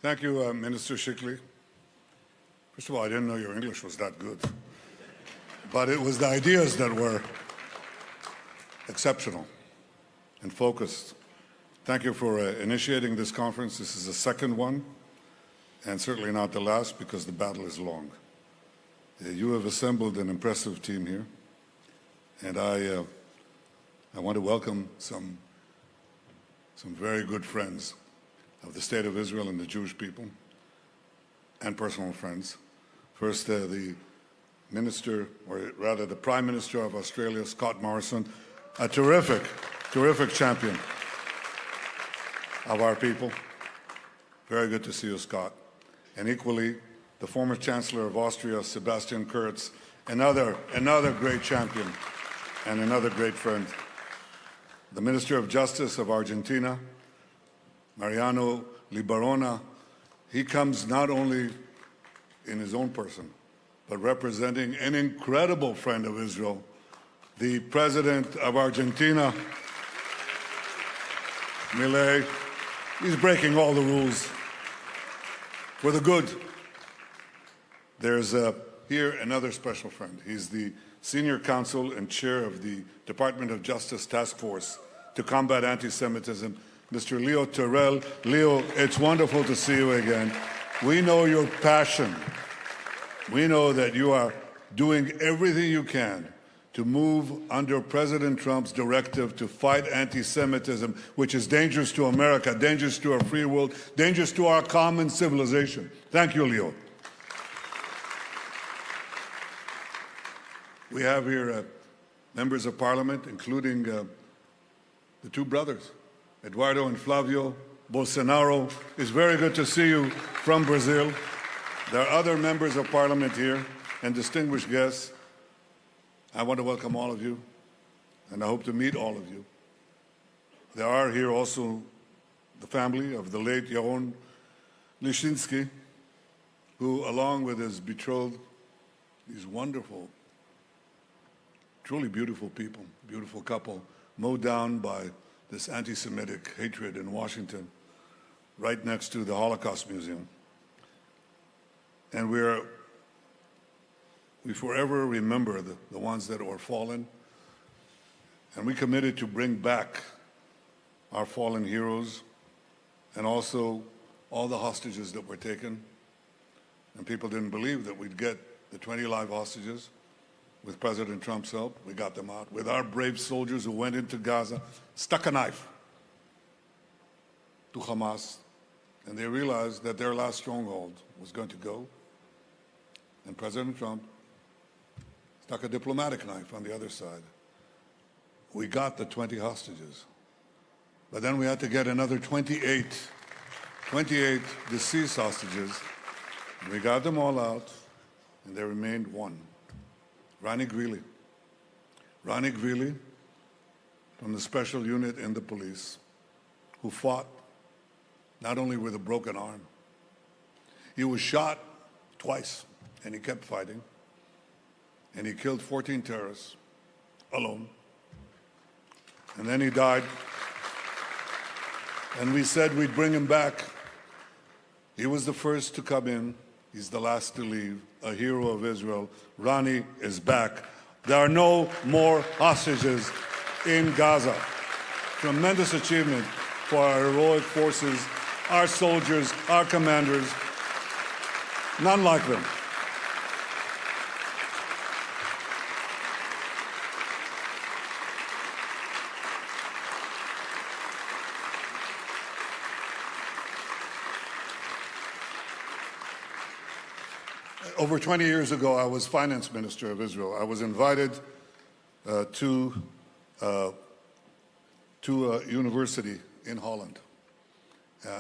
Thank you, Minister Shikli. First of all, I didn't know your English was that good. But it was the ideas that were exceptional and focused. Thank you for initiating this conference. This is the second one, and certainly not the last, because the battle is long. You have assembled an impressive team here, and I want to welcome some very good friends of the State of Israel and the Jewish people, and personal friends. First, the Minister, or rather the Prime Minister of Australia, Scott Morrison, a terrific champion of our people. Very good to see you, Scott. And equally, the former Chancellor of Austria, Sebastian Kurz, another great champion and another great friend. The Minister of Justice of Argentina, Mariano Libarona. He comes not only in his own person, but representing an incredible friend of Israel, the President of Argentina, Milei. He's breaking all the rules for the good. There's here another special friend. He's the Senior Counsel and Chair of the Department of Justice Task Force to combat anti-Semitism, Mr. Leo Terrell. Leo, it's wonderful to see you again. We know your passion. We know that you are doing everything you can to move under President Trump's directive to fight anti-Semitism, which is dangerous to America, dangerous to our free world, dangerous to our common civilization. Thank you, Leo. We have here members of Parliament, including the two brothers, Eduardo and Flavio Bolsonaro. It's very good to see you from Brazil. There are other members of Parliament here and distinguished guests. I want to welcome all of you, and I hope to meet all of you. There are here also the family of the late Yaron Lishinsky, who, along with his betrothed, these wonderful, truly beautiful people, beautiful couple, mowed down by this anti-Semitic hatred in Washington, right next to the Holocaust Museum. And we forever remember the ones that were fallen, and we committed to bring back our fallen heroes and also all the hostages that were taken. And people didn't believe that we'd get the 20 live hostages. With President Trump's help, we got them out. With our brave soldiers who went into Gaza, stuck a knife to Hamas, and they realized that their last stronghold was going to go. And President Trump stuck a diplomatic knife on the other side. We got the 20 hostages. But then we had to get another 28 deceased hostages. And we got them all out, and there remained one. Ronnie Greeley. Ronnie Greeley, from the special unit in the police, who fought not only with a broken arm. He was shot twice, and he kept fighting. And he killed 14 terrorists alone. And then he died. And we said we'd bring him back. He was the first to come in. He's the last to leave, a hero of Israel. Ronnie is back. There are no more hostages in Gaza. Tremendous achievement for our heroic forces, our soldiers, our commanders. None like them. Over 20 years ago, I was finance minister of Israel. I was invited to a university in Holland.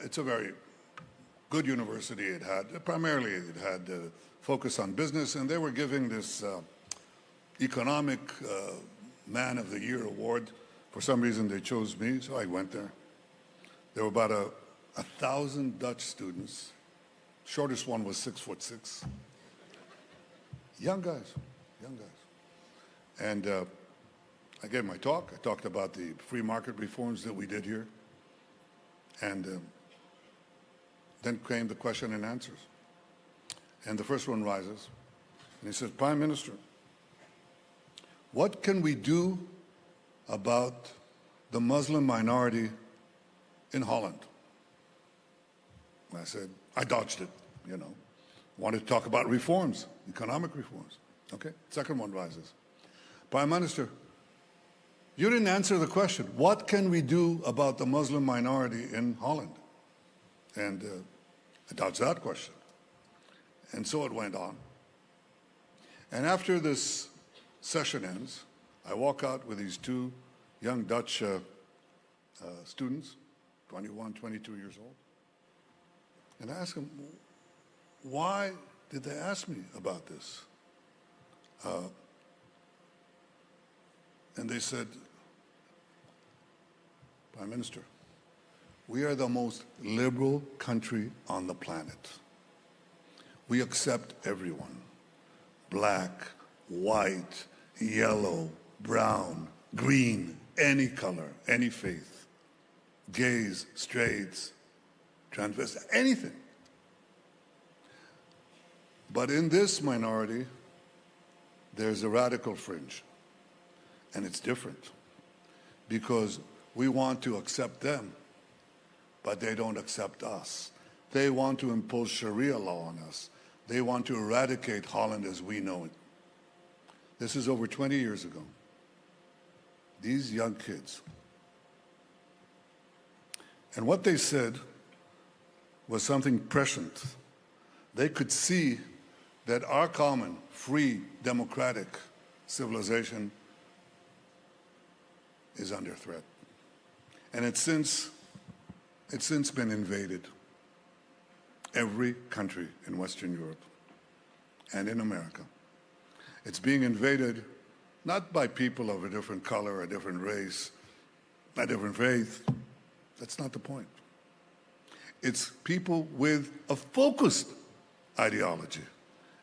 It's a very good university. It had focus on business, and they were giving this economic man of the year award. For some reason, they chose me, so I went there. There were about 1,000 Dutch students. Shortest one was 6'6". Young guys. And I gave my talk. I talked about the free market reforms that we did here. And Then came the question and answers. And the first one rises, and he says, Prime Minister, what can we do about the Muslim minority in Holland? I said, I dodged it, Wanted to talk about reforms, economic reforms. Okay, second one rises. Prime Minister, you didn't answer the question. What can we do about the Muslim minority in Holland? And I dodged that question. And so it went on. And after this session ends, I walk out with these two young Dutch students, 21, 22 years old. And I ask them, why did they ask me about this? And they said, Prime Minister, we are the most liberal country on the planet. We accept everyone, black, white, yellow, brown, green, any color, any faith, gays, straights, transvestites, anything. But in this minority, there's a radical fringe, and it's different because we want to accept them, but they don't accept us. They want to impose Sharia law on us. They want to eradicate Holland as we know it. This is over 20 years ago. These young kids. And what they said was something prescient. They could see that our common, free, democratic civilization is under threat. And it's since been invaded. Every country in Western Europe and in America. It's being invaded not by people of a different color, a different race, a different faith. That's not the point. It's people with a focused ideology.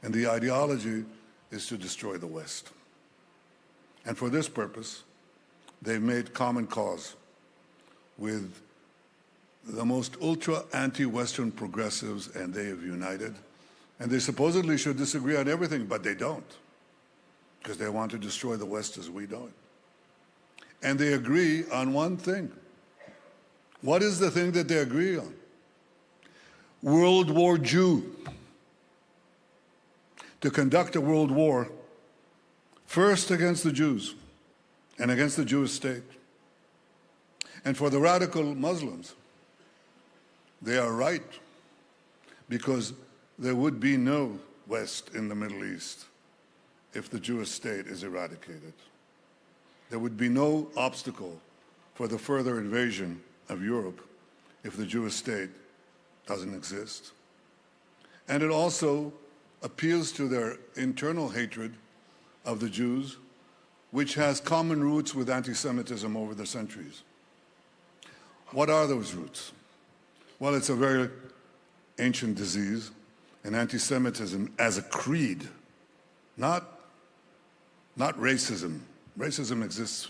And the ideology is to destroy the West. And for this purpose, they've made common cause with the most ultra anti-Western progressives, and they have united. And they supposedly should disagree on everything, but they don't, because they want to destroy the West as we know it. And they agree on one thing. What is the thing that they agree on? World War Jew. To conduct a world war, first against the Jews and against the Jewish state. And for the radical Muslims, they are right, because there would be no West in the Middle East if the Jewish state is eradicated. There would be no obstacle for the further invasion of Europe if the Jewish state doesn't exist. And it also appeals to their internal hatred of the Jews, which has common roots with anti-Semitism over the centuries. What are those roots? Well, it's a very ancient disease, and anti-Semitism as a creed, not racism. Racism exists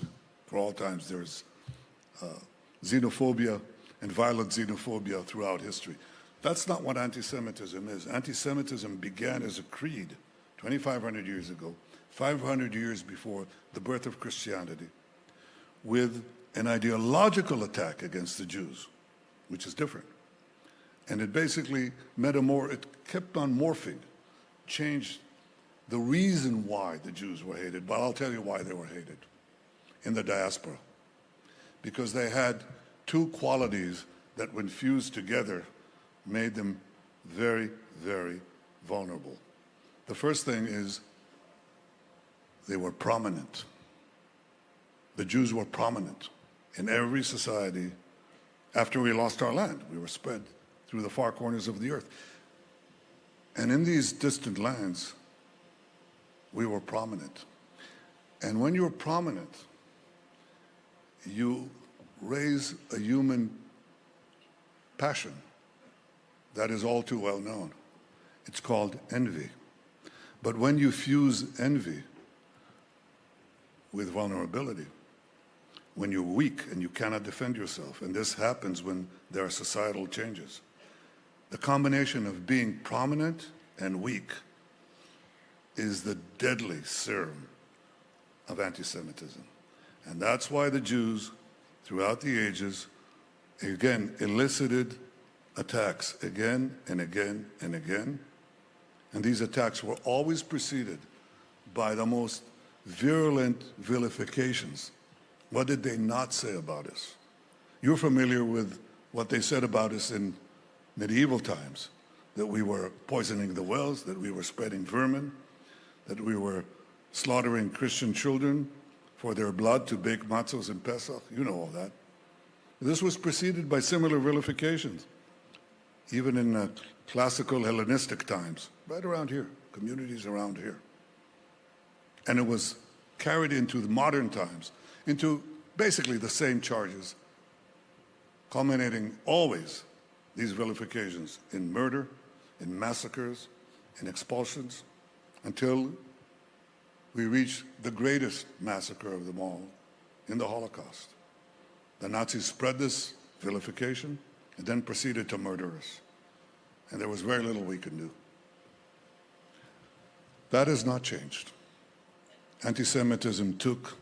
for all times. There's xenophobia and violent xenophobia throughout history. That's not what anti-Semitism is. Anti-Semitism began as a creed 2,500 years ago, 500 years before the birth of Christianity, with an ideological attack against the Jews, which is different. And it basically it kept on morphing, changed the reason why the Jews were hated. But I'll tell you why they were hated in the diaspora. Because they had two qualities that, when fused together, made them very, very vulnerable. The first thing is they were prominent. The Jews were prominent in every society. After we lost our land, we were spread through the far corners of the earth. And in these distant lands, we were prominent. And when you're prominent, you raise a human passion that is all too well known. It's called envy. But when you fuse envy with vulnerability, when you're weak and you cannot defend yourself, and this happens when there are societal changes, The combination of being prominent and weak is the deadly serum of anti-Semitism. And that's why the Jews, throughout the ages, again, elicited attacks again and again and again. And these attacks were always preceded by the most virulent vilifications. What did they not say about us? You're familiar with what they said about us in medieval times, that we were poisoning the wells, that we were spreading vermin, that we were slaughtering Christian children for their blood to bake matzos in Pesach. You know all that. This was preceded by similar vilifications, even in classical Hellenistic times, right around here, communities around here. And it was carried into the modern times, into basically the same charges, culminating always these vilifications in murder, in massacres, in expulsions, until we reach the greatest massacre of them all in the Holocaust. The Nazis spread this vilification and then proceeded to murder us. And there was very little we could do. That has not changed. Anti-Semitism took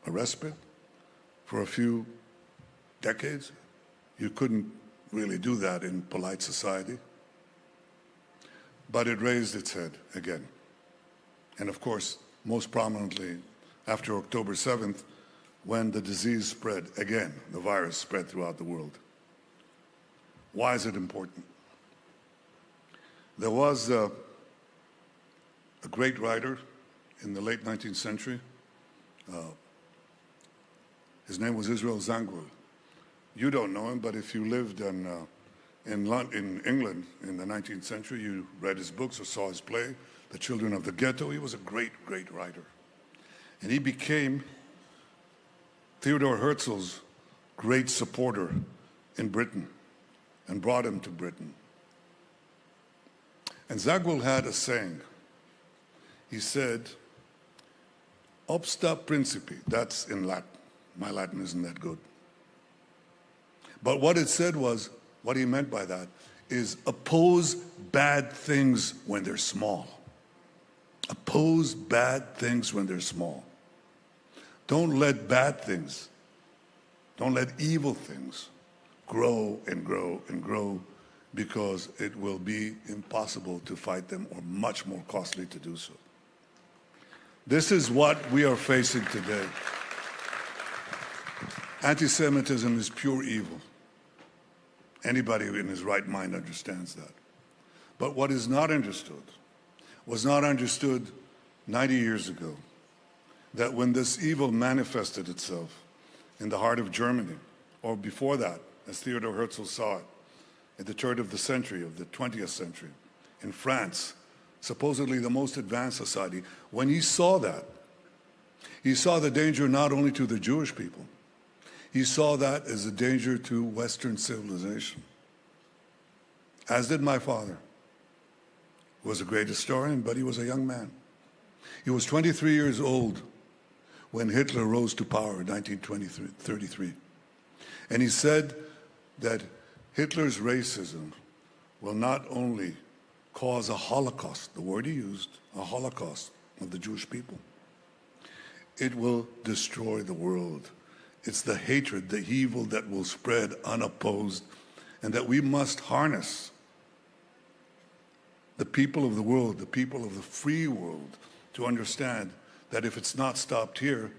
a respite for a few decades. You couldn't really do that in polite society. But it raised its head again. And of course, most prominently after October 7th, when the disease spread again, the virus spread throughout the world. Why is it important? There was a great writer in the late 19th century. His name was Israel Zangwill. You don't know him, but if you lived in England in the 19th century, you read his books or saw his play, The Children of the Ghetto. He was a great, great writer. And he became Theodor Herzl's great supporter in Britain and brought him to Britain. And Zangwill had a saying. He said, obsta principi, that's in Latin. My Latin isn't that good. But what it said was, what he meant by that is oppose bad things when they're small. Oppose bad things when they're small. Don't let bad things, don't let evil things grow and grow and grow, because it will be impossible to fight them or much more costly to do so. This is what we are facing today. Anti-Semitism is pure evil. Anybody in his right mind understands that. But what is not understood was not understood 90 years ago, that when this evil manifested itself in the heart of Germany, or before that, as Theodor Herzl saw it, at the turn of the century, of the 20th century, in France, supposedly the most advanced society, when he saw that, he saw the danger not only to the Jewish people, he saw that as a danger to Western civilization. As did my father, who was a great historian, but he was a young man. He was 23 years old when Hitler rose to power in 1933. And he said that Hitler's racism will not only cause a Holocaust, the word he used, a Holocaust of the Jewish people, it will destroy the world. It's the hatred, the evil that will spread unopposed, and that we must harness. The people of the world, the people of the free world, to understand that if it's not stopped here,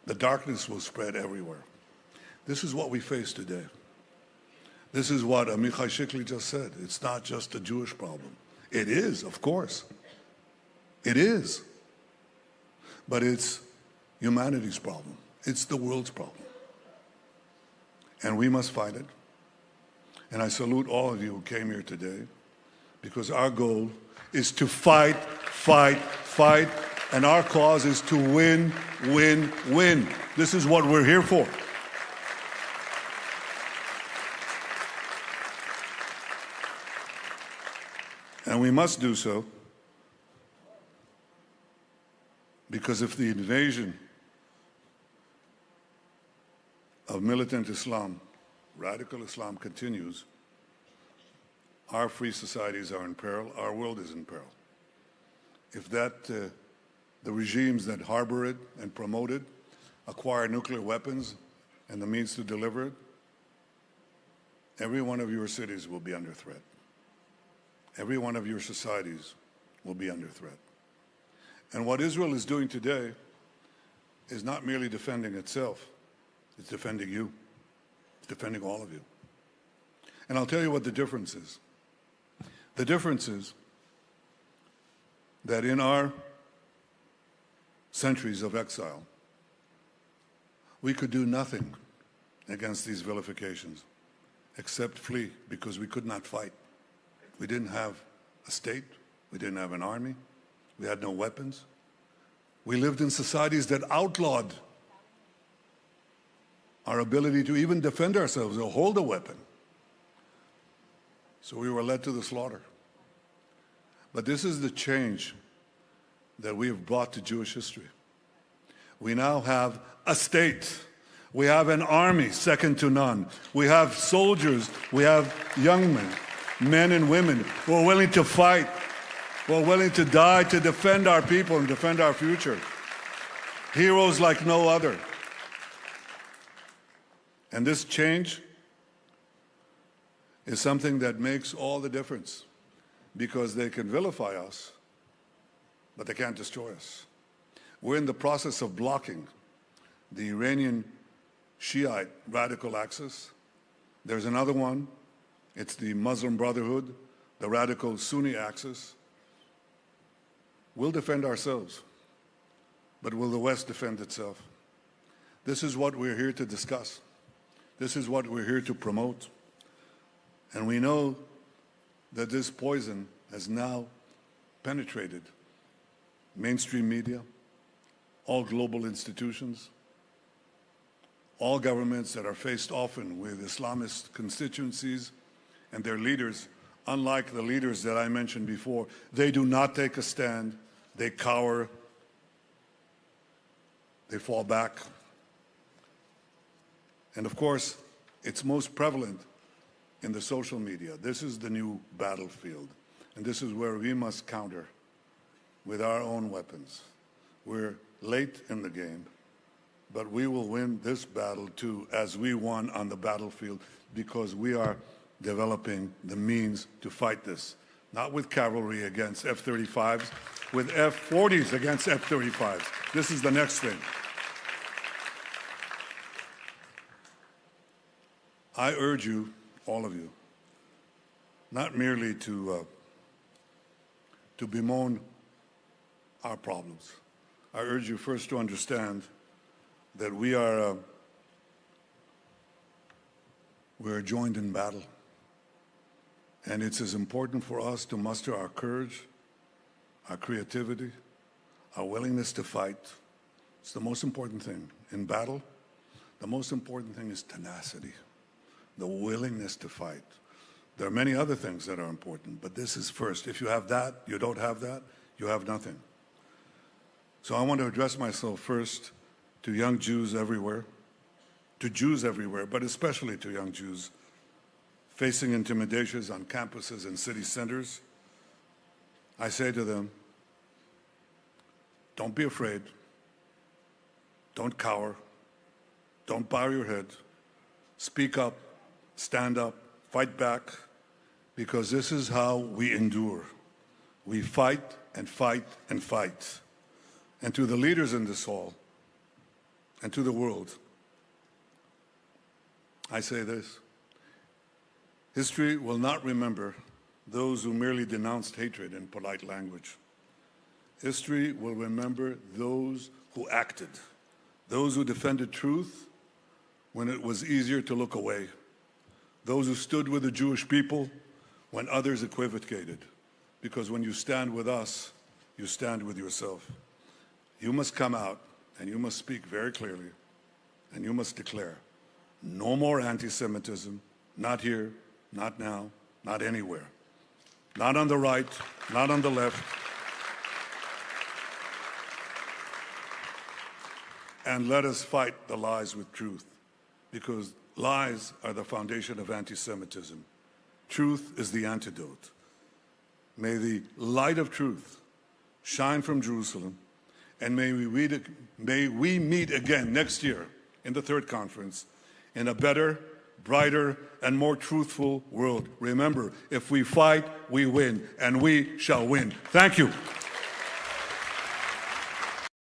the darkness will spread everywhere. This is what we face today. This is what Amichai Shikli just said. It's not just a Jewish problem. It is, of course. It is. But it's humanity's problem. It's the world's problem. And we must fight it. And I salute all of you who came here today, because our goal is to fight, fight, fight, and our cause is to win, win, win. This is what we're here for. And we must do so because if the invasion of militant Islam, radical Islam, continues, our free societies are in peril, our world is in peril. If the regimes that harbor it and promote it acquire nuclear weapons and the means to deliver it, every one of your cities will be under threat. Every one of your societies will be under threat. And what Israel is doing today is not merely defending itself, it's defending you. It's defending all of you. And I'll tell you what the difference is. The difference is that in our centuries of exile, we could do nothing against these vilifications except flee, because we could not fight. We didn't have a state, we didn't have an army, we had no weapons. We lived in societies that outlawed our ability to even defend ourselves or hold a weapon. So we were led to the slaughter. But this is the change that we have brought to Jewish history. We now have a state. We have an army second to none. We have soldiers. We have young men and women who are willing to fight, who are willing to die to defend our people and defend our future. Heroes like no other. And this change is something that makes all the difference, because they can vilify us, but they can't destroy us. We're in the process of blocking the Iranian Shiite radical axis. There's another one. It's the Muslim Brotherhood, the radical Sunni axis. We'll defend ourselves, but will the West defend itself? This is what we're here to discuss. This is what we're here to promote. And we know that this poison has now penetrated mainstream media, all global institutions, all governments that are faced often with Islamist constituencies and their leaders. Unlike the leaders that I mentioned before, they do not take a stand, they cower, they fall back. And of course, it's most prevalent in the social media. This is the new battlefield, and this is where we must counter with our own weapons. We're late in the game, but we will win this battle too, as we won on the battlefield, because we are developing the means to fight this, not with cavalry against F-35s, with F-40s against F-35s. This is the next thing. I urge you, all of you, not merely to bemoan our problems. I urge you first to understand that we're joined in battle. And it's as important for us to muster our courage, our creativity, our willingness to fight. It's the most important thing. In battle, the most important thing is tenacity, the willingness to fight. There are many other things that are important, but this is first. If you have that, you don't have that, you have nothing. So I want to address myself first to young Jews everywhere, but especially to young Jews facing intimidations on campuses and city centers. I say to them, don't be afraid, don't cower, don't bow your head, speak up, stand up, fight back, because this is how we endure. We fight and fight and fight. And to the leaders in this hall and to the world, I say this: history will not remember those who merely denounced hatred in polite language. History will remember those who acted, those who defended truth when it was easier to look away, those who stood with the Jewish people when others equivocated. Because when you stand with us, you stand with yourself. You must come out and you must speak very clearly and you must declare, no more anti-Semitism, not here, not now, not anywhere. Not on the right, not on the left. And let us fight the lies with truth, because lies are the foundation of anti-Semitism. Truth is the antidote. May the light of truth shine from Jerusalem, and may we meet again next year in the third conference in a better, brighter, and more truthful world. Remember, if we fight, we win, and we shall win. Thank you.